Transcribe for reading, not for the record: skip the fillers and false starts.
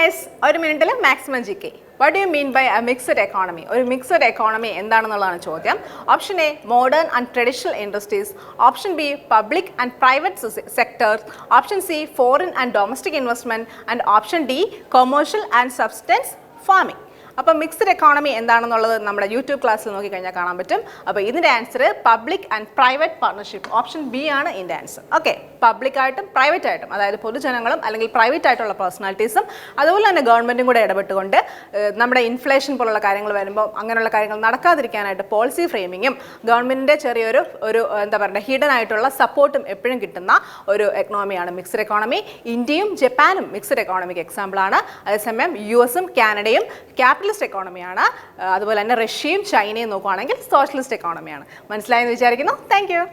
Yes, ഒരു മിനിറ്റിൽ maximum GK. What do you mean by a mixed economy? ഒരു mixed economy എന്താണെന്നുള്ളതാണ് ചോദ്യം. Option A, modern and traditional industries. Option B, public and private sectors. Option C, foreign and domestic investment. And option D, commercial and subsistence farming. അപ്പോൾ mixed economy എന്താണെന്നുള്ളത് നമ്മുടെ YouTube ക്ലാസ്സിൽ നോക്കിക്കഴിഞ്ഞാൽ കാണാൻ പറ്റും. അപ്പോൾ ഇതിൻ്റെ answer public and private partnership, option B ആണ് ഇതിൻ്റെ ആൻസർ. ഓക്കെ, പബ്ലിക്കായിട്ടും പ്രൈവറ്റ് ആയിട്ടും, അതായത് പൊതുജനങ്ങളും അല്ലെങ്കിൽ പ്രൈവറ്റ് ആയിട്ടുള്ള പേഴ്സണാലിറ്റീസും അതുപോലെ തന്നെ ഗവൺമെൻറ്റും കൂടെ ഇടപെട്ടുകൊണ്ട് നമ്മുടെ ഇൻഫ്ലേഷൻ പോലുള്ള കാര്യങ്ങൾ വരുമ്പോൾ അങ്ങനെയുള്ള കാര്യങ്ങൾ നടക്കാതിരിക്കാനായിട്ട് പോളിസി ഫ്രെയിമിങ്ങും ഗവൺമെൻറ്റിൻ്റെ ചെറിയൊരു എന്താ പറയുക ഹിഡൻ ആയിട്ടുള്ള സപ്പോർട്ടും എപ്പോഴും കിട്ടുന്ന ഒരു എക്കണോമിയാണ് മിക്സ്ഡ് എക്കോണമി. ഇന്ത്യയും ജപ്പാനും മിക്സ്ഡ് എക്കോണമിക്ക് എക്സാമ്പിളാണ്. അതേസമയം US-ഉം കാനഡയും ക്യാപിറ്റലിസ്റ്റ് എക്കോണമിയാണ്. അതുപോലെ തന്നെ റഷ്യയും ചൈനയും നോക്കുകയാണെങ്കിൽ സോഷ്യലിസ്റ്റ് എക്കോണമിയാണ്. മനസ്സിലായെന്ന് വിചാരിക്കുന്നു. Thank you.